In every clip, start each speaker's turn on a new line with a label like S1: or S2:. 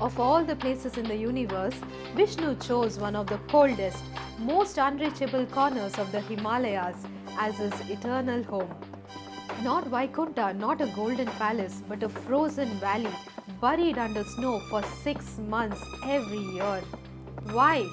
S1: Of all the places in the universe, Vishnu chose one of the coldest, most unreachable corners of the Himalayas as his eternal home. Not Vaikuntha, not a golden palace, but a frozen valley buried under snow for 6 months every year. Why?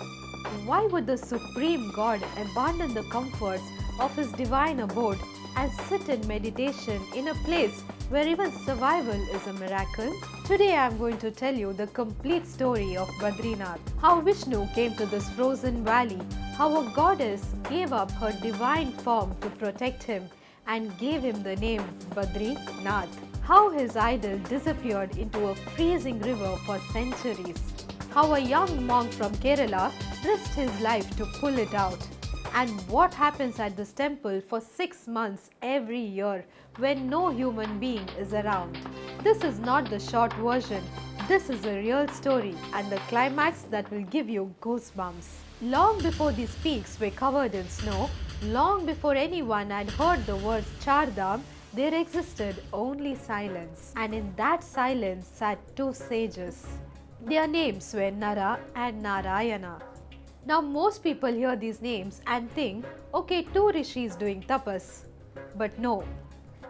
S1: Why would the Supreme God abandon the comforts of his divine abode and sit in meditation in a place where even survival is a miracle? Today I am going to tell you the complete story of Badrinath, how Vishnu came to this frozen valley, how a goddess gave up her divine form to protect him and gave him the name Badrinath, how his idol disappeared into a freezing river for centuries, how a young monk from Kerala risked his life to pull it out, and what happens at this temple for 6 months every year when no human being is around. This is not the short version, this is a real story and the climax that will give you goosebumps. Long before these peaks were covered in snow, long before anyone had heard the words Char Dham, there existed only silence, and in that silence sat two sages. Their names were Nara and Narayana. Now most people hear these names and think, okay, two rishis doing tapas. But no,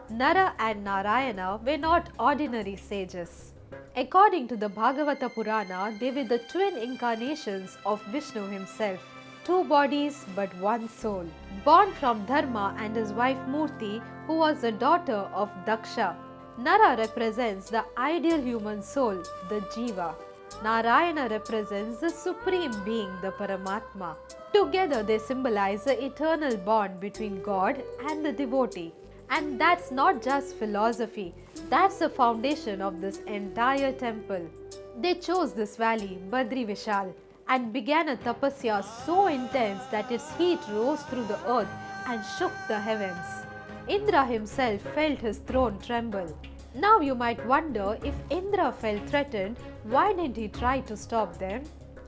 S1: Nara and Narayana were not ordinary sages. According to the Bhagavata Purana, they were the twin incarnations of Vishnu himself. Two bodies but one soul. Born from Dharma and his wife Murti, who was the daughter of Daksha. Nara represents the ideal human soul, the Jiva. Narayana represents the Supreme Being, the Paramatma. Together they symbolize the eternal bond between God and the devotee. And that's not just philosophy, that's the foundation of this entire temple. They chose this valley, Badri Vishal, and began a tapasya so intense that its heat rose through the earth and shook the heavens. Indra himself felt his throne tremble. Now you might wonder, if Indra felt threatened, why didn't he try to stop them?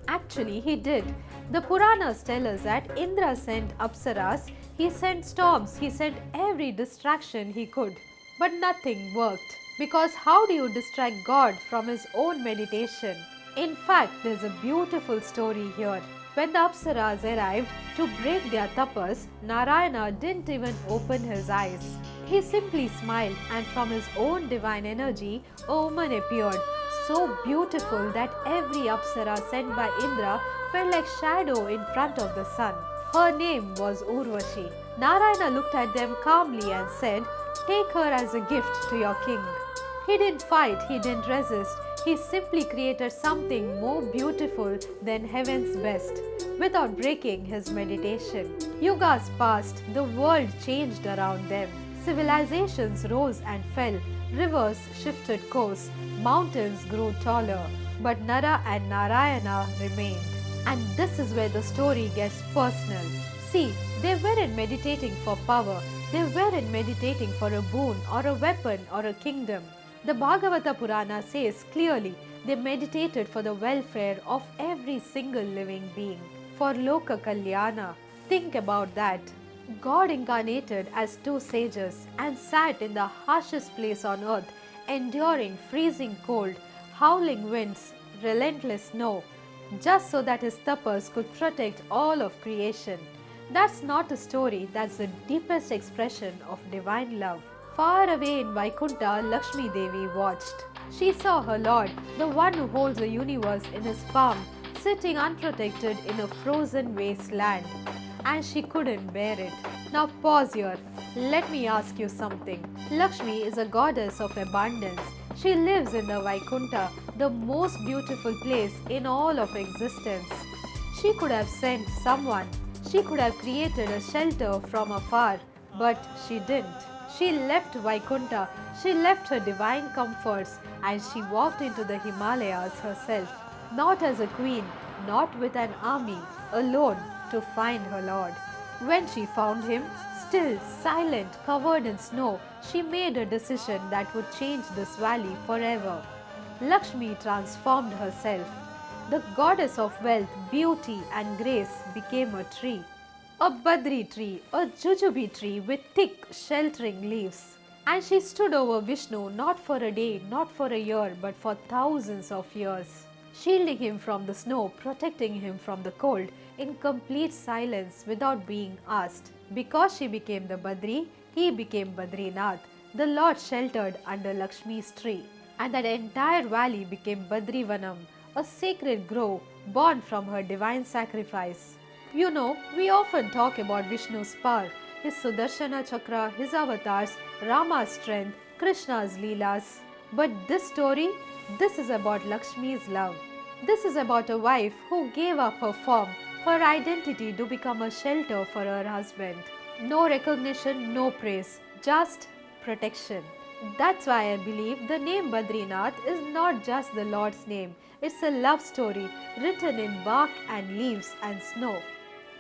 S1: Actually, he did. The Puranas tell us that Indra sent apsaras, he sent storms, he sent every distraction he could. But nothing worked. Because how do you distract God from his own meditation? In fact, there's a beautiful story here. When the apsaras arrived to break their tapas, Narayana didn't even open his eyes. He simply smiled, and from his own divine energy, a woman appeared, so beautiful that every apsara sent by Indra felt like shadow in front of the sun. Her name was Urvashi. Narayana looked at them calmly and said, "Take her as a gift to your king." He didn't fight, he didn't resist. He simply created something more beautiful than heaven's best without breaking his meditation. Yugas passed, the world changed around them. Civilizations rose and fell, rivers shifted course, mountains grew taller, but Nara and Narayana remained. And this is where the story gets personal. See, they weren't meditating for power, they weren't meditating for a boon or a weapon or a kingdom. The Bhagavata Purana says clearly they meditated for the welfare of every single living being, for Loka Kalyana. Think about that. God incarnated as two sages and sat in the harshest place on earth, enduring freezing cold, howling winds, relentless snow, just so that his tapas could protect all of creation. That's not a story, that's the deepest expression of divine love. Far away in Vaikuntha, Lakshmi Devi watched. She saw her Lord, the one who holds the universe in his palm, sitting unprotected in a frozen wasteland. And she couldn't bear it. Now pause here. Let me ask you something. Lakshmi is a goddess of abundance. She lives in the Vaikuntha, the most beautiful place in all of existence. She could have sent someone. She could have created a shelter from afar. But she didn't. She left Vaikuntha, she left her divine comforts, and she walked into the Himalayas herself. Not as a queen, not with an army, alone to find her Lord. When she found him, still, silent, covered in snow, she made a decision that would change this valley forever. Lakshmi transformed herself. The goddess of wealth, beauty and grace became a tree. A Badri tree, a jujube tree with thick, sheltering leaves. And she stood over Vishnu not for a day, not for a year, but for thousands of years. shielding him from the snow, protecting him from the cold, in complete silence without being asked. Because she became the Badri, he became Badrinath, the Lord sheltered under Lakshmi's tree. And that entire valley became Badrivanam, a sacred grove born from her divine sacrifice. You know, we often talk about Vishnu's power, his Sudarshana chakra, his avatars, Rama's strength, Krishna's leelas. But this story, this is about Lakshmi's love. This is about a wife who gave up her form, her identity to become a shelter for her husband. No recognition, no praise, just protection. That's why I believe the name Badrinath is not just the Lord's name. It's a love story written in bark and leaves and snow.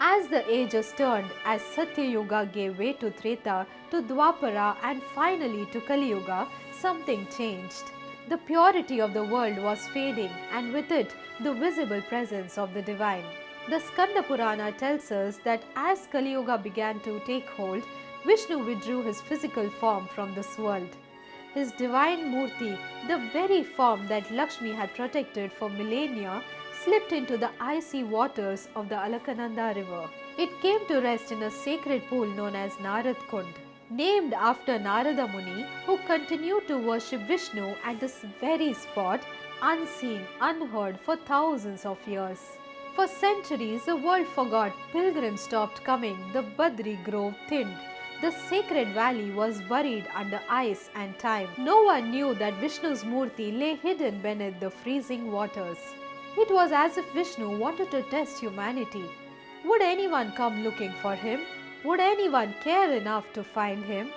S1: As the ages turned, as Satya Yuga gave way to Treta, to Dwapara and finally to Kali Yuga, something changed. The purity of the world was fading, and with it, the visible presence of the divine. The Skanda Purana tells us that as Kali Yuga began to take hold, Vishnu withdrew his physical form from this world. His divine murti, the very form that Lakshmi had protected for millennia, slipped into the icy waters of the Alakananda river. It came to rest in a sacred pool known as Narad Kund, named after Narada Muni, who continued to worship Vishnu at this very spot, unseen, unheard for thousands of years. For centuries, the world forgot, pilgrims stopped coming, the Badri grove thinned. The sacred valley was buried under ice and time. No one knew that Vishnu's murti lay hidden beneath the freezing waters. It was as if Vishnu wanted to test humanity. Would anyone come looking for him? Would anyone care enough to find him?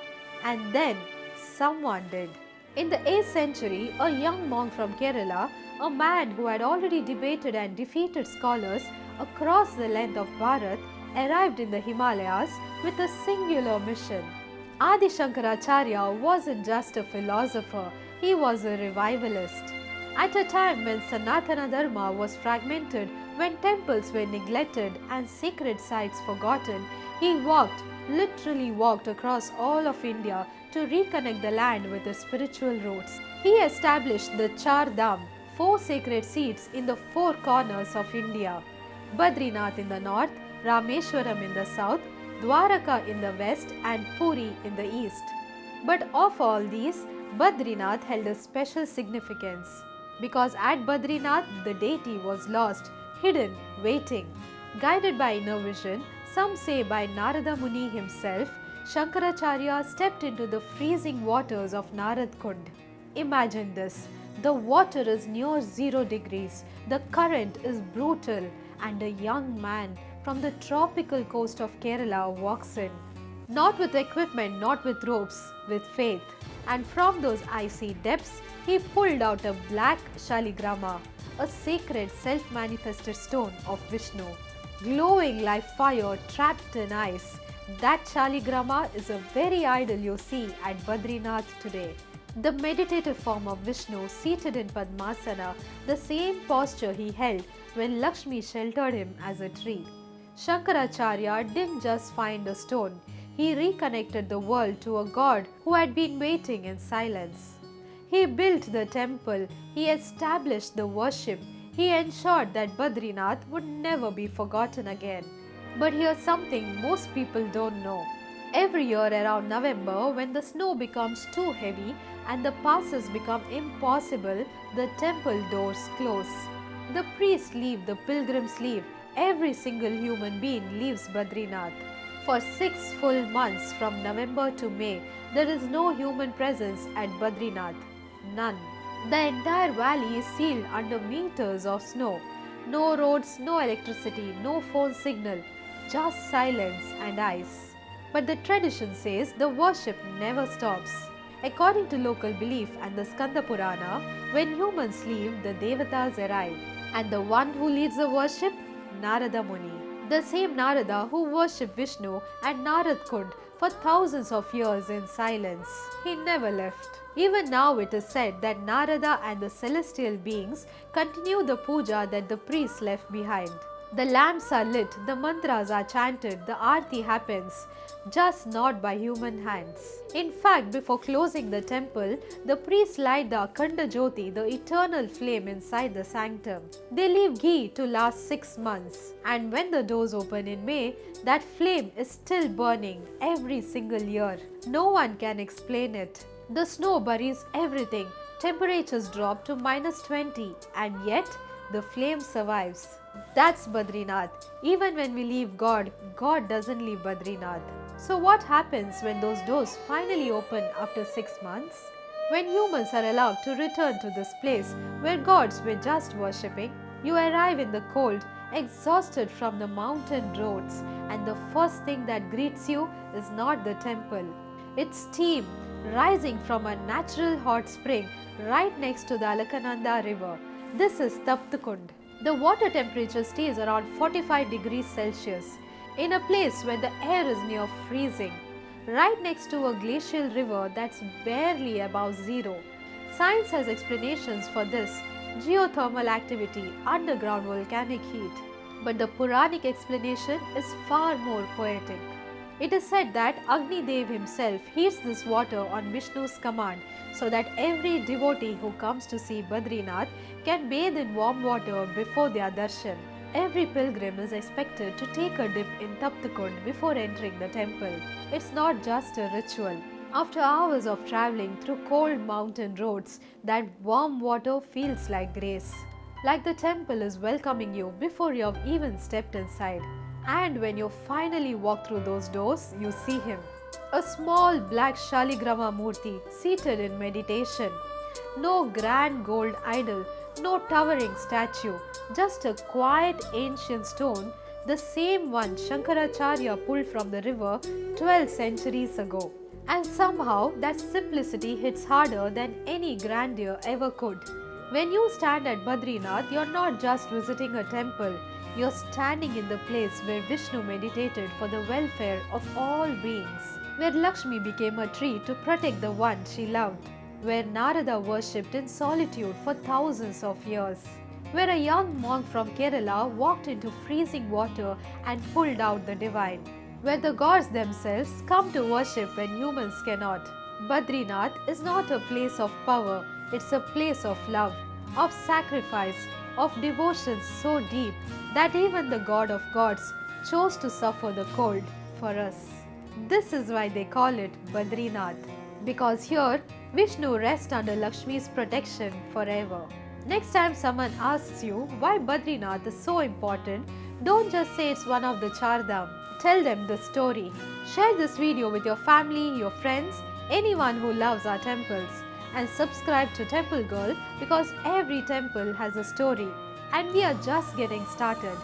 S1: And then someone did. In the 8th century, a young monk from Kerala, a man who had already debated and defeated scholars across the length of Bharat, arrived in the Himalayas with a singular mission. Adi Shankaracharya wasn't just a philosopher, he was a revivalist. At a time when Sanatan Dharma was fragmented, when temples were neglected and sacred sites forgotten, he literally walked across all of India to reconnect the land with its spiritual roots. He established the Char Dham, 4 sacred seats in the 4 corners of India. Badrinath in the north, Rameshwaram in the south, Dwaraka in the west and Puri in the east. But of all these, Badrinath held a special significance. Because at Badrinath, the deity was lost, hidden, waiting. Guided by inner vision, some say by Narada Muni himself, Shankaracharya stepped into the freezing waters of Narad Kund. Imagine this, the water is near 0 degrees, the current is brutal, and a young man from the tropical coast of Kerala walks in. Not with equipment, not with ropes, with faith. And from those icy depths, he pulled out a black shaligrama, a sacred self-manifested stone of Vishnu, glowing like fire trapped in ice. That shaligrama is a very idol you see at Badrinath today. The meditative form of Vishnu seated in Padmasana, the same posture he held when Lakshmi sheltered him as a tree. Shankaracharya didn't just find a stone, he reconnected the world to a god who had been waiting in silence. He built the temple, he established the worship, he ensured that Badrinath would never be forgotten again. But here's something most people don't know. Every year around November, when the snow becomes too heavy and the passes become impossible, the temple doors close. The priests leave, the pilgrims leave, every single human being leaves Badrinath. For 6 full months from November to May, there is no human presence at Badrinath. None. The entire valley is sealed under meters of snow. No roads, no electricity, no phone signal, just silence and ice. But the tradition says the worship never stops. According to local belief and the Skanda Purana, when humans leave, the Devatas arrive. And the one who leads the worship? Narada Muni. The same Narada who worshipped Vishnu at Narad Kund for thousands of years in silence. He never left. Even now it is said that Narada and the celestial beings continue the puja that the priests left behind. The lamps are lit, the mantras are chanted, the aarti happens, just not by human hands. In fact, before closing the temple, the priests light the Akhanda Jyoti, the eternal flame inside the sanctum. They leave ghee to last 6 months, and when the doors open in May, that flame is still burning every single year. No one can explain it. The snow buries everything, temperatures drop to -20, and yet the flame survives. That's Badrinath. Even when we leave God, God doesn't leave Badrinath. So what happens when those doors finally open after 6 months? When humans are allowed to return to this place where gods were just worshipping, you arrive in the cold, exhausted from the mountain roads, and the first thing that greets you is not the temple. It's steam rising from a natural hot spring right next to the Alakananda river. This is Kund. The water temperature stays around 45 degrees Celsius in a place where the air is near freezing, right next to a glacial river that's barely above zero. Science has explanations for this: geothermal activity, underground volcanic heat. But the Puranic explanation is far more poetic. It is said that Agni Dev himself heats this water on Vishnu's command so that every devotee who comes to see Badrinath can bathe in warm water before their darshan. Every pilgrim is expected to take a dip in Kund before entering the temple. It's not just a ritual. After hours of traveling through cold mountain roads, that warm water feels like grace. Like the temple is welcoming you before you have even stepped inside. And when you finally walk through those doors, you see him. A small black Shaligrama murti seated in meditation. No grand gold idol, no towering statue, just a quiet ancient stone, the same one Shankaracharya pulled from the river 12 centuries ago. And somehow that simplicity hits harder than any grandeur ever could. When you stand at Badrinath, you're not just visiting a temple. You're standing in the place where Vishnu meditated for the welfare of all beings, where Lakshmi became a tree to protect the one she loved, where Narada worshipped in solitude for thousands of years, where a young monk from Kerala walked into freezing water and pulled out the divine, where the gods themselves come to worship when humans cannot. Badrinath is not a place of power, it's a place of love, of sacrifice, of devotion so deep that even the God of gods chose to suffer the cold for us. This is why they call it Badrinath, because here Vishnu rests under Lakshmi's protection forever. Next time someone asks you why Badrinath is so important, don't just say it's one of the Char Dham. Tell them the story. Share this video with your family, your friends, anyone who loves our temples. And subscribe to Temple Girl because every temple has a story and we are just getting started.